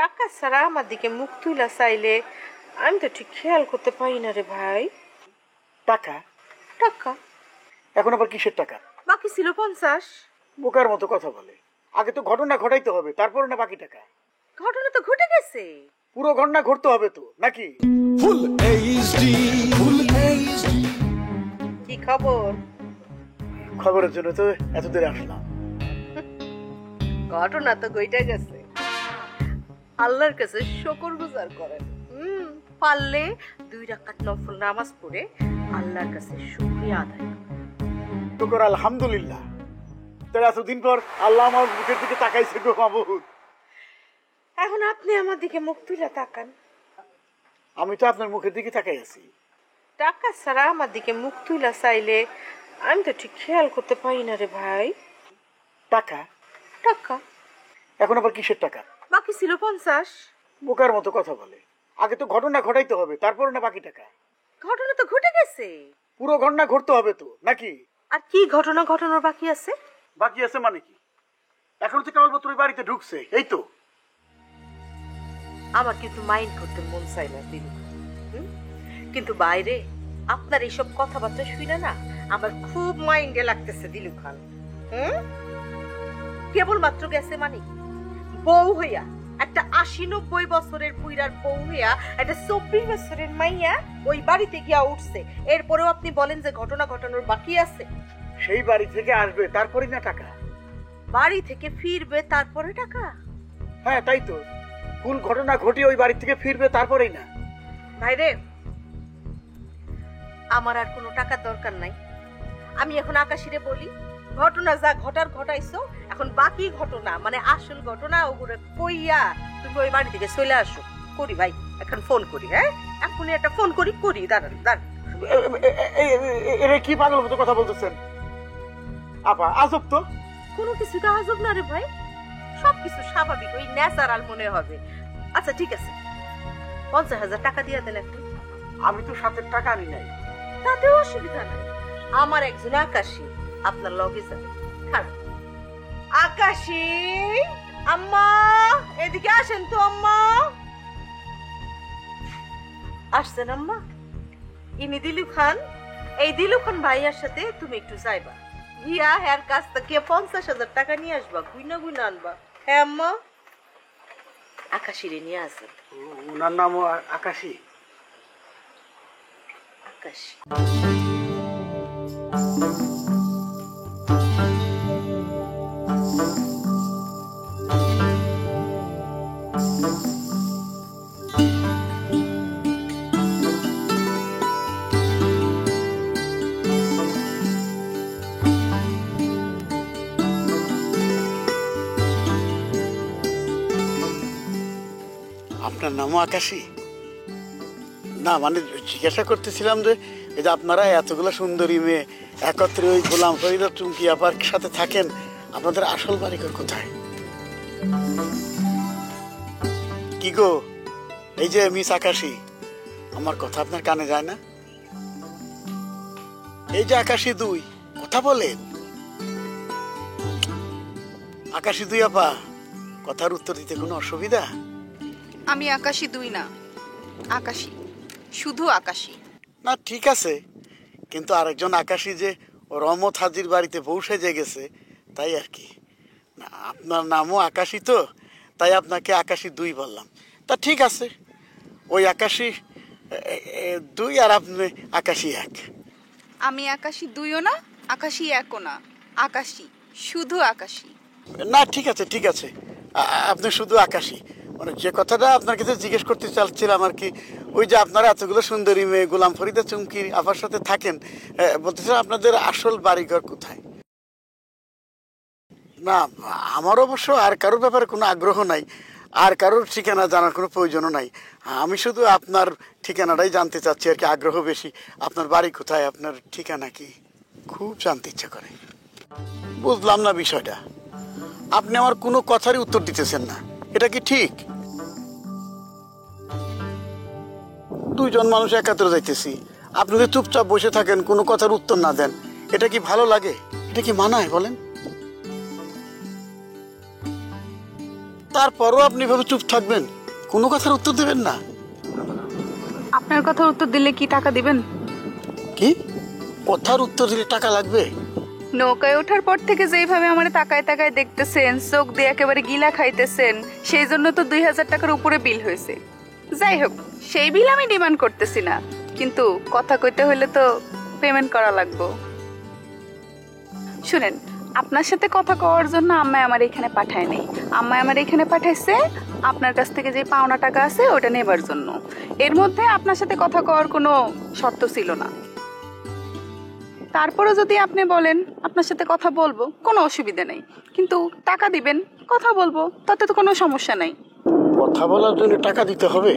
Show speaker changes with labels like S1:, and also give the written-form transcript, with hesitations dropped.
S1: টাকা ছাড়া আমার দিকে মুখ তুলা চাইলে আমি তো ঠিক খেয়াল করতে পারি না রে ভাই।
S2: টাকা?
S1: টাকা
S2: এখন আবার কিসের টাকা?
S1: বাকি ছিল 50।
S2: বোকার মতো কথা বলে। আগে তো ঘটনা ঘটাইতে হবে, তারপরে না বাকি টাকা।
S1: ঘটনা তো ঘটে গেছে।
S2: পুরো ঘটনা ঘটতে হবে তো নাকি?
S3: Full HD, full HD.
S1: কি খবর?
S2: খবরের জন্য তো এত দূরে আসলাম।
S1: ঘটনা তো ঘটে গেছে। আল্লাহর কাছে শুকর গুজার করেন। পারলে 2 রাকাত নফল নামাজ পড়ে আল্লাহর কাছে শুকরিয়া আদায় করেন।
S2: শুকর আলহামদুলিল্লাহ। তাহলে এতদিন পর আল্লাহ আমার মুখের দিকে তাকাইছে গো মাবুদ।
S1: এখন আপনি আমার দিকে মুখ তুলে তাকান।
S2: আমি তো আপনার মুখের দিকে তাকাই আছি।
S1: টাকা ছাড়া আমার দিকে মুখ তুলে চাইলে আমি তো ঠিক খেয়াল করতে পারি না রে ভাই।
S2: টাকা?
S1: টাকা
S2: এখন আবার কিসের টাকা?
S1: বাকি ছিল 50।
S2: বোকার মতো কথা বলে। আগে তো ঘটনা ঘটাইতে হবে, তারপরে না বাকি টাকা।
S1: ঘটনা তো ঘটে গেছে।
S2: পুরো ঘটনা ঘটতে হবে তো নাকি?
S1: আর কি ঘটনা ঘটানোর বাকি আছে?
S2: বাকি আছে মানে কি? এখন তো কেবলমাত্র ওই বাড়িতে ঢুকছে, এই তো।
S1: আমার কিন্তু মাইন্ড করতে মন চাই না দিন, কিন্তু বাইরে আপনার এইসব কথাবার্তা শুনে না আমার খুব মাইন্ডে লাগতেছে দিলু খান। কেবলমাত্র গেছে মানে বউ হইয়া, একটা 80-90 বছরের বুইড়ার বউ হইয়া একটা 24 বছরের মাইয়া ওই বাড়িতে গিয়া উঠছে। এরপরেও আপনি বলেন যে ঘটনা ঘটানোর বাকি আছে?
S2: সেই বাড়ি থেকে আসবে তারপরে না টাকা?
S1: বাড়ি থেকে ফিরবে তারপরে টাকা?
S2: হ্যাঁ তাই তো। কোন ঘটনা ঘটিয়ে ওই বাড়ি থেকে ফিরবে তারপরেই না?
S1: ভাইরে, আমার আর কোনো টাকার দরকার নাই। আমি এখন আকাশিরে বলি, ঘটনা যা ঘটার ঘটাইছো, এখন বাকি ঘটনা মানে আসল ঘটনা ওগুলো কইয়া তুমি ওই বাড়ি থেকে চলে আসো। করি ভাই, এখন ফোন করি। হ্যাঁ এখনই একটা ফোন করি। দাঁড়ান।
S2: এরা কি পাগল মতো কথা বলতেছেন আপা? আজব তো।
S1: কোনো কিছু তো আজব না রে ভাই, সবকিছু স্বাভাবিক, ওই ন্যাচারাল মনে হবে। আচ্ছা ঠিক আছে, 50,000 টাকা দিয়ে দেন একটু।
S2: আমি তো সাথে টাকা আনি নাই।
S1: তাতেও অসুবিধা নাই, আমার একজন আকাশী আপনার লগে যাবে। খারাপ আকাশী, আম্মা এদিকে আসেন তো। আম্মা আসছেন? আম্মা ইনি দিলু খান। এই দিলু খান ভাইয়ার সাথে তুমি একটু যাইবা, গিয়া হ্যার কাছ থেকে 50,000 টাকা নিয়ে আসবা, গুইনা আনবা। হ্যাঁ আম্মা, আকাশীরে নিয়ে আসেন।
S2: ওনার নাম আকাশী?
S1: আকাশী
S2: আপনার নামও আকাশী? না মানে জিজ্ঞাসা করতেছিলাম যে এই যে আপনারা এতগুলো সুন্দরী মেয়ে একত্রে ওই গোলাম ফরিদা চুমকি আপার সাথে থাকেন, আপনাদের আসল বাড়িঘর কোথায়? কি গো, এই যে মিস আকাশী, আমার কথা আপনার কানে যায় না? এই যে আকাশী 2, কথা বলেন। আকাশী 2 আপা, কথার উত্তর দিতে কোনো অসুবিধা?
S4: আমি আকাশী 2 না, আকাশী, শুধু আকাশী।
S2: না ঠিক আছে, কিন্তু আরেকজন আকাশী যে রমত হাজির বাড়িতে বউ সেজে গেছে, তাই আর কি। না আপনার নামও আকাশী তো, তাই আপনাকে আকাশী 2 বললাম। তা ঠিক আছে, ওই আকাশী 2 আর আপনি আকাশী 1।
S4: আমি আকাশী 2ও না, আকাশী 1ও না, আকাশী, শুধু আকাশী।
S2: না ঠিক আছে, আপনি শুধু আকাশী। মানে যে কথাটা আপনার কাছে জিজ্ঞেস করতে চাচ্ছিলাম আর কি, ওই যে আপনারা এতগুলো সুন্দরী মেয়ে গোলাম ফরিদা চুমকি আপার সাথে থাকেন, বলতেছেন আপনাদের আসল বাড়িঘর কোথায়? না আমার অবশ্য আর কারোর ব্যাপারে কোনো আগ্রহ নাই, আর কারোর ঠিকানা জানার কোনো প্রয়োজনও নাই। আমি শুধু আপনার ঠিকানাটাই জানতে চাচ্ছি আর কি, আগ্রহ বেশি। আপনার বাড়ি কোথায়, আপনার ঠিকানা কি, খুব জানতে ইচ্ছা করে। বুঝলাম না বিষয়টা, আপনি আমার কোনো কথারই উত্তর দিতেছেন না, এটা কি ঠিক? 2 জন মানুষ একাত্র যাইতেছি, আপনি যদি চুপচাপ বসে থাকেন, কোনো কথার উত্তর না দেন, এটা কি ভালো লাগে? এটা কি মানায় বলেন? তারপরও আপনি এভাবে চুপ থাকবেন, কোনো কথার উত্তর দেবেন না?
S4: আপনার কথার উত্তর দিলে কি টাকা দিবেন?
S2: কি কথার উত্তর দিলে টাকা লাগবে?
S4: নৌকায় ওঠার পর থেকে যেইভাবে আমার তাকায় তাকায় দেখতেছেন, চোখ দিয়ে একেবারে গিলা খাইতেছেন, সেই জন্য তো 2000 টাকার উপরে বিল হয়েছে। যাই হোক, সেই বিল আমি ডিমান্ড করতেছি না, কিন্তু কথা কইতে হইলে তো পেমেন্ট করা লাগবে। শুনেন, আপনার সাথে কথা কওয়ার জন্য আম্মাই আমার এখানে পাঠায় নাই। আম্মাই আমার এখানে পাঠাইছে আপনার কাছ থেকে যে পাওনা টাকা আছে ওটা নেবার জন্য। এর মধ্যে আপনার সাথে কথা কওয়ার কোনো শর্ত ছিল না। তারপরে যদি আপনি বলেন আপনার সাথে কথা বলবো, কোনো অসুবিধা নেই, কিন্তু টাকা দিবেন, কথা বলবো, তাতে তো কোনো সমস্যা নাই।
S2: কথা বলার জন্য টাকা দিতে হবে?